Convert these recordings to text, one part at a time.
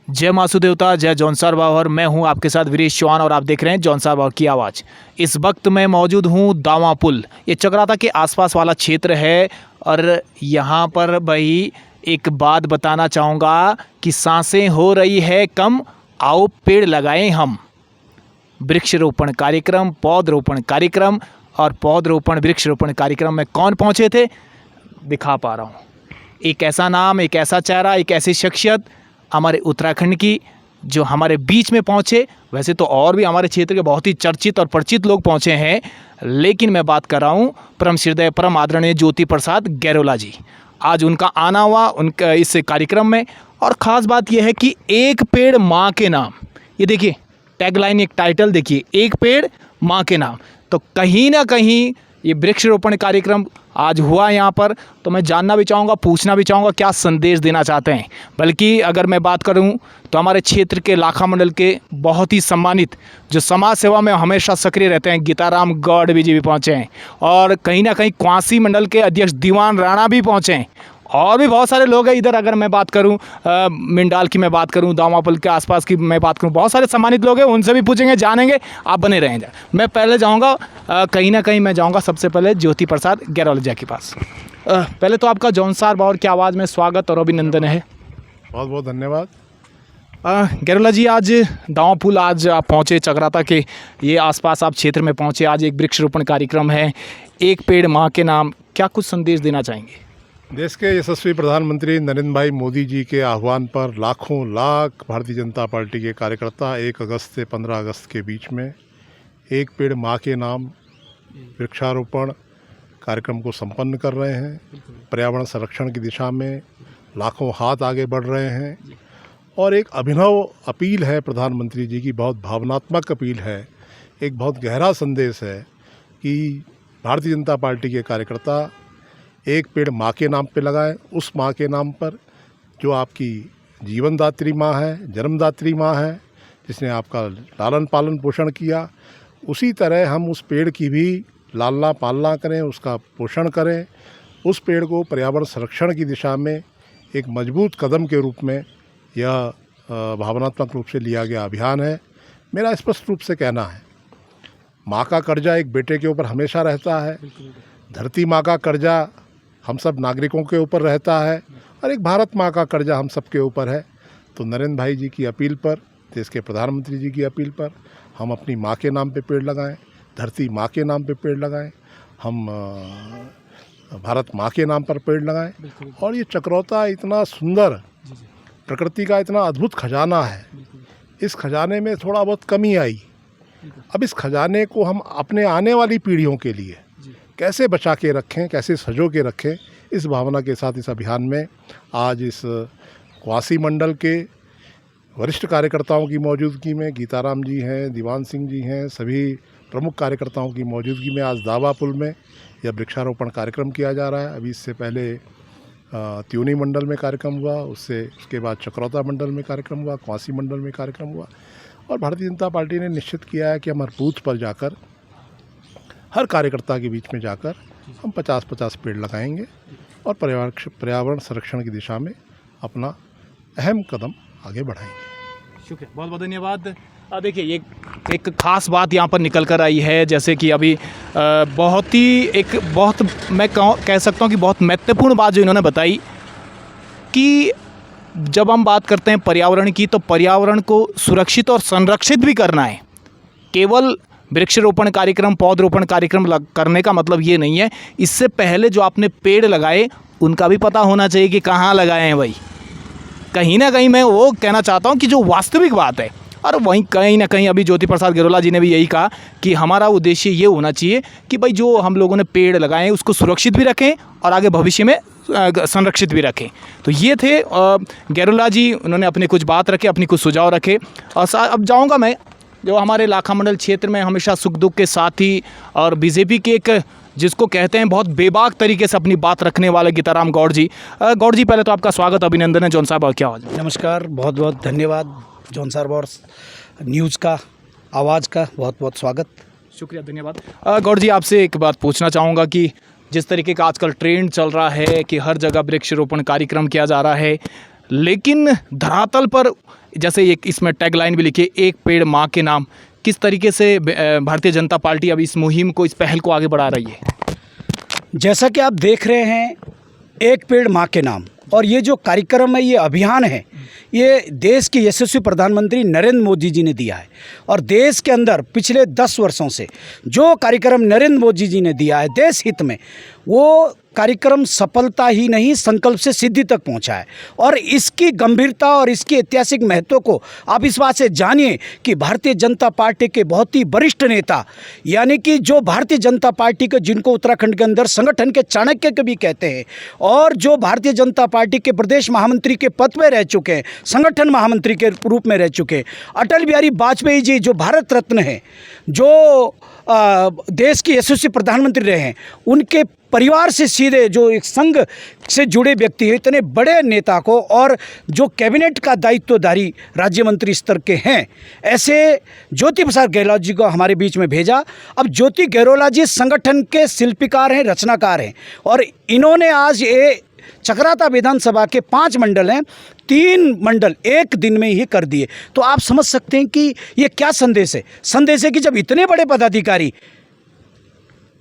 जय मासु देवता, जय जौनसार बावर। मैं हूं आपके साथ वीरेश चौहान और आप देख रहे हैं जौनसार बावर की आवाज़। इस वक्त मैं मौजूद हूं दावा पुल, ये चकराता के आसपास वाला क्षेत्र है। और यहां पर भाई एक बात बताना चाहूँगा कि सांसें हो रही है कम, आओ पेड़ लगाएं हम। वृक्षरोपण कार्यक्रम, पौधरोपण कार्यक्रम और पौधरोपण वृक्षरोपण कार्यक्रम में कौन पहुँचे थे दिखा पा रहा हूँ। एक ऐसा नाम, एक ऐसा चेहरा, एक ऐसी शख्सियत हमारे उत्तराखंड की जो हमारे बीच में पहुँचे। वैसे तो और भी हमारे क्षेत्र के बहुत ही चर्चित और परिचित लोग पहुँचे हैं, लेकिन मैं बात कर रहा हूँ परम श्रद्धेय परम आदरणीय ज्योति प्रसाद गैरोला जी। आज उनका आना हुआ उनका इस कार्यक्रम में। और ख़ास बात यह है कि एक पेड़ माँ के नाम, ये देखिए टैगलाइन, एक टाइटल देखिए, एक पेड़ माँ के नाम। तो कहीं ना कहीं ये वृक्षरोपण कार्यक्रम आज हुआ यहाँ पर। तो मैं जानना भी चाहूँगा, पूछना भी चाहूँगा क्या संदेश देना चाहते हैं। बल्कि अगर मैं बात करूँ तो हमारे क्षेत्र के लाखा मंडल के बहुत ही सम्मानित जो समाज सेवा में हमेशा सक्रिय रहते हैं गीताराम गौड़ भी जी भी पहुँचे हैं। और कहीं ना कहीं क्वासी मंडल के अध्यक्ष दीवान राणा भी पहुँचे हैं। और भी बहुत सारे लोग हैं इधर। अगर मैं बात करूं मिंडाल की, मैं बात करूं दामापुल के आसपास की, मैं बात करूं, बहुत सारे सम्मानित लोग हैं, उनसे भी पूछेंगे, जानेंगे। आप बने रहेंगे। मैं पहले जाऊंगा कहीं ना कहीं मैं जाऊंगा सबसे पहले ज्योति प्रसाद गैरोला के पास। पहले तो आपका जौनसार बावर की आवाज़ में स्वागत और अभिनंदन है। बहुत बहुत धन्यवाद। गैरोला जी, आज दामापुल आज आप पहुँचे, चकराता के ये आसपास आप क्षेत्र में पहुँचे। आज एक वृक्षरोपण कार्यक्रम है, एक पेड़ माँ के नाम। क्या कुछ संदेश देना चाहेंगे? देश के यशस्वी प्रधानमंत्री नरेंद्र भाई मोदी जी के आह्वान पर लाखों लाख भारतीय जनता पार्टी के कार्यकर्ता 1 अगस्त से 15 अगस्त के बीच में एक पेड़ माँ के नाम वृक्षारोपण कार्यक्रम को संपन्न कर रहे हैं। पर्यावरण संरक्षण की दिशा में लाखों हाथ आगे बढ़ रहे हैं। और एक अभिनव अपील है प्रधानमंत्री जी की, बहुत भावनात्मक अपील है, एक बहुत गहरा संदेश है कि भारतीय जनता पार्टी के कार्यकर्ता एक पेड़ माँ के नाम पे लगाएं। उस माँ के नाम पर जो आपकी जीवनदात्री माँ है, जन्मदात्री माँ है, जिसने आपका लालन पालन पोषण किया, उसी तरह हम उस पेड़ की भी लालना पालना करें, उसका पोषण करें। उस पेड़ को पर्यावरण संरक्षण की दिशा में एक मजबूत कदम के रूप में यह भावनात्मक रूप से लिया गया अभियान है। मेरा स्पष्ट रूप से कहना है, माँ का कर्जा एक बेटे के ऊपर हमेशा रहता है। धरती माँ का कर्जा हम सब नागरिकों के ऊपर रहता है और एक भारत माँ का कर्जा हम सब के ऊपर है। तो नरेंद्र भाई जी की अपील पर, देश के प्रधानमंत्री जी की अपील पर हम अपनी माँ के नाम पे पेड़ लगाएं, धरती माँ के नाम पे पेड़ लगाएं, हम भारत माँ के नाम पर पेड़ लगाएं। और ये चकराता इतना सुंदर, प्रकृति का इतना अद्भुत खजाना है। इस खजाने में थोड़ा बहुत कमी आई। अब इस खजाने को हम अपने आने वाली पीढ़ियों के लिए कैसे बचा के रखें, कैसे सजो के रखें, इस भावना के साथ इस अभियान में आज इस क्वासी मंडल के वरिष्ठ कार्यकर्ताओं की मौजूदगी में, गीताराम जी हैं, दीवान सिंह जी हैं, सभी प्रमुख कार्यकर्ताओं की मौजूदगी में आज दावा पुल में यह वृक्षारोपण कार्यक्रम किया जा रहा है। अभी इससे पहले त्यूनी मंडल में कार्यक्रम हुआ, उसके बाद चकराता मंडल में कार्यक्रम हुआ, क्वासी मंडल में कार्यक्रम हुआ। और भारतीय जनता पार्टी ने निश्चित किया है कि हम हर बूथ पर जाकर, हर कार्यकर्ता के बीच में जाकर हम 50-50 पेड़ लगाएंगे और पर्यावरण संरक्षण की दिशा में अपना अहम कदम आगे बढ़ाएंगे। शुक्रिया, बहुत बहुत धन्यवाद। देखिए, ये एक ख़ास बात यहाँ पर निकल कर आई है, जैसे कि अभी बहुत मैं कह सकता हूँ कि बहुत महत्वपूर्ण बात जो इन्होंने बताई कि जब हम बात करते हैं पर्यावरण की, तो पर्यावरण को सुरक्षित और संरक्षित भी करना है। केवल वृक्षरोपण कार्यक्रम, पौधरोपण कार्यक्रम करने का मतलब ये नहीं है। इससे पहले जो आपने पेड़ लगाए उनका भी पता होना चाहिए कि कहाँ लगाए हैं भाई। कहीं ना कहीं मैं वो कहना चाहता हूँ कि जो वास्तविक बात है, और वहीं कहीं ना कहीं अभी ज्योति प्रसाद गैरोला जी ने भी यही कहा कि हमारा उद्देश्य ये होना चाहिए कि भाई जो हम लोगों ने पेड़ लगाए उसको सुरक्षित भी रखें और आगे भविष्य में संरक्षित भी रखें। तो ये थे गैरोला जी, उन्होंने अपनी कुछ बात रखे, अपनी कुछ सुझाव रखे। और अब जाऊँगा मैं जो हमारे लाखा मंडल क्षेत्र में हमेशा सुख दुख के साथी और बीजेपी के एक जिसको कहते हैं बहुत बेबाक तरीके से अपनी बात रखने वाले गीताराम गौड़ जी। गौड़ जी, पहले तो आपका स्वागत, अभिनंदन है जौनसार बावर की आवाज़। नमस्कार, बहुत बहुत धन्यवाद। जौनसार बावर न्यूज़ का, आवाज़ का बहुत बहुत स्वागत। शुक्रिया, धन्यवाद। गौड़ जी, आपसे एक बात पूछना चाहूँगा कि जिस तरीके का आजकल ट्रेंड चल रहा है कि हर जगह वृक्षरोपण कार्यक्रम किया जा रहा है, लेकिन धरातल पर जैसे एक इसमें टैगलाइन भी लिखी है, एक पेड़ माँ के नाम, किस तरीके से भारतीय जनता पार्टी अब इस मुहिम को, इस पहल को आगे बढ़ा रही है? जैसा कि आप देख रहे हैं, एक पेड़ माँ के नाम, और ये जो कार्यक्रम है, ये अभियान है, ये देश के यशस्वी प्रधानमंत्री नरेंद्र मोदी जी ने दिया है। और देश के अंदर पिछले 10 वर्षों से जो कार्यक्रम नरेंद्र मोदी जी ने दिया है देश हित में, वो कार्यक्रम सफलता ही नहीं संकल्प से सिद्धि तक पहुंचा है। और इसकी गंभीरता और इसकी ऐतिहासिक महत्व को आप इस बात से जानिए कि भारतीय जनता पार्टी के बहुत ही वरिष्ठ नेता, यानी कि जो भारतीय जनता पार्टी के, जिनको उत्तराखंड के अंदर संगठन के चाणक्य के भी कहते हैं, और जो भारतीय जनता पार्टी के प्रदेश महामंत्री के पद में रह चुके हैं, संगठन महामंत्री के रूप में रह चुके हैं, अटल बिहारी वाजपेयी जी जो भारत रत्न हैं, जो देश के यशस्वी प्रधानमंत्री रहे हैं, उनके परिवार से सीधे जो एक संघ से जुड़े व्यक्ति हैं, इतने बड़े नेता को, और जो कैबिनेट का दायित्वधारी राज्य मंत्री स्तर के हैं, ऐसे ज्योति प्रसाद गहलोत जी को हमारे बीच में भेजा। अब ज्योति गहलोत जी संगठन के शिल्पकार हैं, रचनाकार हैं, और इन्होंने आज ये चकराता विधानसभा के 5 मंडल हैं, 3 मंडल एक दिन में ही कर दिए। तो आप समझ सकते हैं कि ये क्या संदेश है। संदेश है कि जब इतने बड़े पदाधिकारी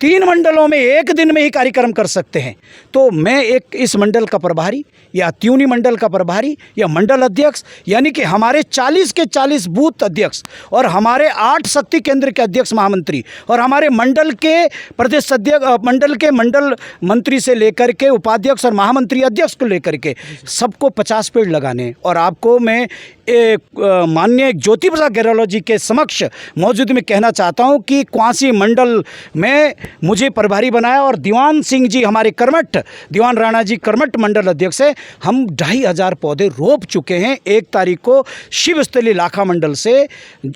3 मंडलों में एक दिन में ही कार्यक्रम कर सकते हैं, तो मैं एक इस मंडल का प्रभारी या त्यूनी मंडल का प्रभारी या मंडल अध्यक्ष, यानी कि हमारे 40 के 40 बूथ अध्यक्ष और हमारे 8 शक्ति केंद्र के अध्यक्ष महामंत्री और हमारे मंडल के प्रदेश अध्यक्ष, मंडल के मंडल मंत्री से लेकर के उपाध्यक्ष और महामंत्री अध्यक्ष को लेकर के सबको 50 पेड़ लगाने। और आपको मैं माननीय ज्योति प्रसाद गहलोत जी के समक्ष मौजूदगी में कहना चाहता हूं कि क्वासी मंडल में मुझे प्रभारी बनाया, और दीवान सिंह जी हमारे कर्मठ, दीवान राणा जी कर्मठ मंडल अध्यक्ष है। हम 2500 पौधे रोप चुके हैं। 1 तारीख को शिवस्थली लाखा मंडल से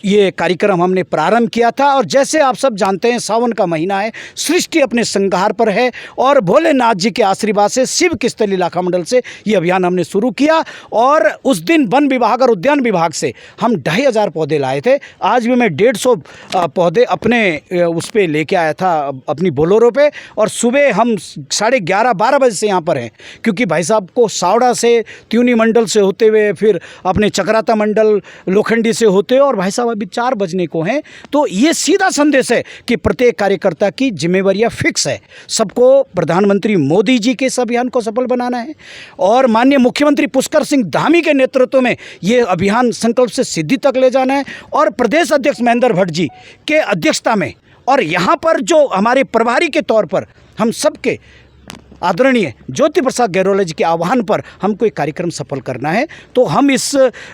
ये कार्यक्रम हमने प्रारंभ किया था। और जैसे आप सब जानते हैं, सावन का महीना है, सृष्टि अपने श्रृंगार पर है, और भोलेनाथ जी के आशीर्वाद से शिव की स्थली लाखा मंडल से ये अभियान हमने शुरू किया। और उस दिन वन विभाग और उद्यान विभाग से हम 2500 पौधे लाए थे। आज भी मैं 150 पौधे अपने उस पर लेके आया था, अपनी बोलोरो पे। और सुबह हम 11:30-12 बजे से यहाँ पर हैं, क्योंकि भाई साहब को सावड़ा से, त्यूनी मंडल से होते हुए, फिर अपने चकराता मंडल लोखंडी से होते हुए, और भाई साहब अभी 4 बजने को हैं। तो ये सीधा संदेश है कि प्रत्येक कार्यकर्ता की जिम्मेवारियाँ फिक्स है। सबको प्रधानमंत्री मोदी जी के इस अभियान को सफल बनाना है, और माननीय मुख्यमंत्री पुष्कर सिंह धामी के नेतृत्व में ये अभियान संकल्प से सिद्धि तक ले जाना है, और प्रदेश अध्यक्ष महेंद्र भट्ट जी के अध्यक्षता में, और यहाँ पर जो हमारे प्रभारी के तौर पर हम सबके आदरणीय ज्योति प्रसाद गहलोत जी के आह्वान पर हमको एक कार्यक्रम सफल करना है। तो हम इस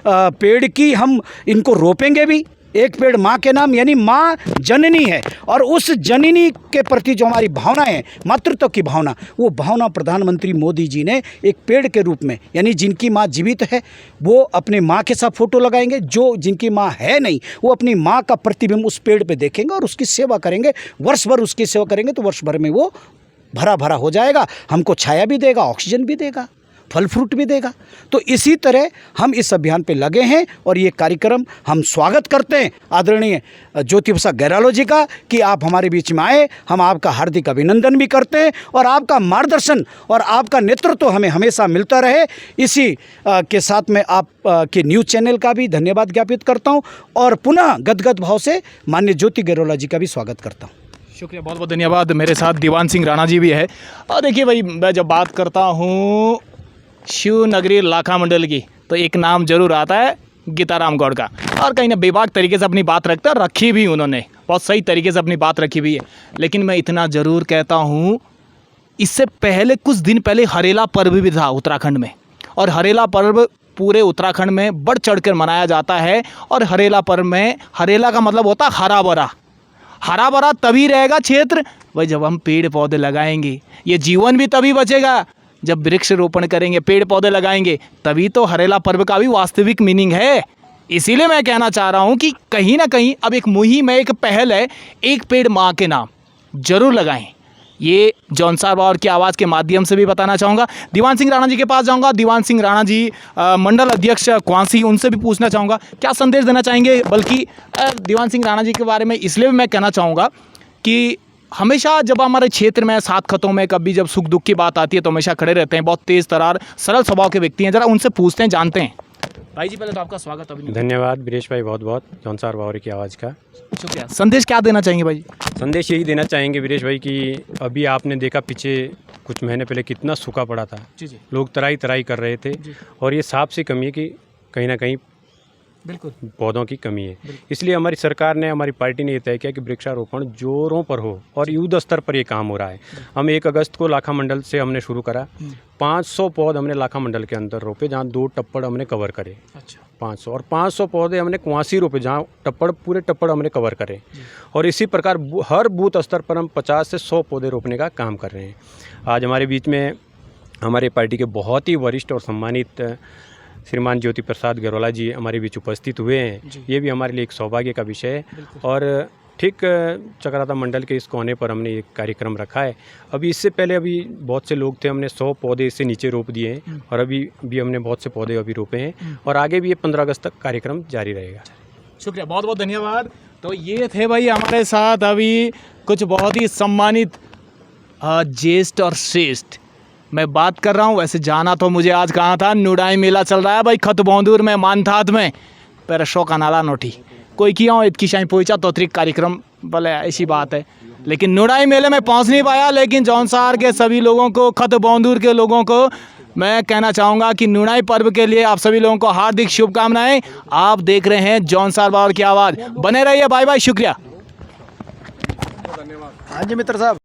पेड़ की, हम इनको रोपेंगे भी। एक पेड़ माँ के नाम, यानी माँ जननी है, और उस जननी के प्रति जो हमारी भावना है, मातृत्व की भावना, वो भावना प्रधानमंत्री मोदी जी ने एक पेड़ के रूप में, यानी जिनकी माँ जीवित है वो अपने माँ के साथ फ़ोटो लगाएंगे, जो जिनकी माँ है नहीं वो अपनी माँ का प्रतिबिंब उस पेड़ पे देखेंगे और उसकी सेवा करेंगे। वर्ष भर उसकी सेवा करेंगे तो वर्ष भर में वो भरा भरा हो जाएगा, हमको छाया भी देगा, ऑक्सीजन भी देगा, फल फ्रूट भी देगा। तो इसी तरह हम इस अभियान पे लगे हैं, और ये कार्यक्रम हम स्वागत करते हैं आदरणीय ज्योति प्रसाद गहलोत जी का कि आप हमारे बीच में आए। हम आपका हार्दिक अभिनंदन भी करते हैं, और आपका मार्गदर्शन और आपका नेतृत्व हमें हमेशा मिलता रहे। इसी के साथ में आप के न्यूज़ चैनल का भी धन्यवाद ज्ञापित करता हूँ, और पुनः गदगद भाव से माननीय ज्योति गहलोत जी का भी स्वागत करता हूँ। शुक्रिया, बहुत बहुत धन्यवाद। मेरे साथ दीवान सिंह राणा जी भी है। और देखिए भाई, मैं जब बात करता हूँ शिव नगरी लाखा मंडल की, तो एक नाम जरूर आता है गीताराम गौड़ का, और कहीं ना बेबाक तरीके से अपनी बात रखी भी उन्होंने, बहुत सही तरीके से अपनी बात रखी भी है। लेकिन मैं इतना ज़रूर कहता हूँ, इससे पहले कुछ दिन पहले हरेला पर्व भी था उत्तराखंड में, और हरेला पर्व पूरे उत्तराखंड में बढ़ चढ़ कर मनाया जाता है। और हरेला पर्व में, हरेला का मतलब होता है हरा भरा। हरा भरा तभी रहेगा क्षेत्र भाई जब हम पेड़ पौधे लगाएंगे। ये जीवन भी तभी बचेगा जब वृक्ष रोपण करेंगे, पेड़ पौधे लगाएंगे, तभी तो हरेला पर्व का भी वास्तविक मीनिंग है। इसीलिए मैं कहना चाह रहा हूँ कि कहीं ना कहीं अब एक मुहिम है, एक पहल है, एक पेड़ माँ के नाम जरूर लगाएं। ये जौनसार बावर की आवाज़ के माध्यम से भी बताना चाहूँगा। दीवान सिंह राणा जी के पास जाऊँगा। दीवान सिंह राणा जी मंडल अध्यक्ष क्वासी, उनसे भी पूछना चाहूँगा क्या संदेश देना चाहेंगे। बल्कि दीवान सिंह राणा जी के बारे में इसलिए भी मैं कहना चाहूँगा कि हमेशा जब हमारे क्षेत्र में सात खतों में कभी जब सुख दुख की बात आती है तो हमेशा खड़े रहते हैं, बहुत तेज़ तरार सरल स्वभाव के व्यक्ति हैं। ज़रा उनसे पूछते हैं, जानते हैं। भाई जी, पहले तो आपका स्वागत अभी। धन्यवाद वीरेश भाई, बहुत बहुत जौनसार बावरी की आवाज़ का शुक्रिया। संदेश क्या देना चाहेंगे भाई? संदेश यही देना चाहेंगे वीरेश भाई कि अभी आपने देखा पीछे कुछ महीने पहले कितना सूखा पड़ा था, जी जी लोग तराई तराई कर रहे थे, और ये साफ सी कमी है कि कहीं ना कहीं बिल्कुल पौधों की कमी है। इसलिए हमारी सरकार ने, हमारी पार्टी ने ये तय किया कि वृक्षारोपण जोरों पर हो और युद्ध स्तर पर ये काम हो रहा है। हम 1 अगस्त को लाखा मंडल से हमने शुरू करा, 500 पौध हमने लाखा मंडल के अंदर रोपे, जहाँ 2 टप्पड़ हमने कवर करे। अच्छा 500 और 500 पौधे हमने कुआसी रोपे, जहाँ पूरे टप्पड़ हमने कवर करे। और इसी प्रकार हर बूथ स्तर पर हम 50 से 100 पौधे रोपने का काम कर रहे हैं। आज हमारे बीच में हमारे पार्टी के बहुत ही वरिष्ठ और सम्मानित श्रीमान ज्योति प्रसाद गरोला जी हमारे बीच उपस्थित हुए हैं। ये भी हमारे लिए एक सौभाग्य का विषय है। और ठीक चक्राता मंडल के इस कोने पर हमने एक कार्यक्रम रखा है। अभी इससे पहले अभी बहुत से लोग थे, हमने 100 पौधे इससे नीचे रोप दिए हैं, और अभी भी हमने बहुत से पौधे अभी रोपे हैं, और आगे भी ये 15 अगस्त तक कार्यक्रम जारी रहेगा। शुक्रिया, बहुत बहुत धन्यवाद। तो ये थे भाई हमारे साथ अभी कुछ बहुत ही सम्मानित ज्येष्ठ और श्रेष्ठ। मैं बात कर रहा हूँ, वैसे जाना तो मुझे आज कहाँ था, नुडाई मेला चल रहा है भाई खत बौंदूर में, मानथात में पर शो का नाला नोटी कोई किया हूँ इतकी शाही पहुँचा तो अतिरिक्त कार्यक्रम बोले, ऐसी बात है। लेकिन नुडाई मेले में पहुँच नहीं पाया, लेकिन जौनसार के सभी लोगों को, खत बौंदूर के लोगों को मैं कहना चाहूँगा कि नुडाई पर्व के लिए आप सभी लोगों को हार्दिक शुभकामनाएं। आप देख रहे हैं जौनसार बावर की आवाज़, बने रहिए, बाय बाय, शुक्रिया। हाँ जी मित्र साहब।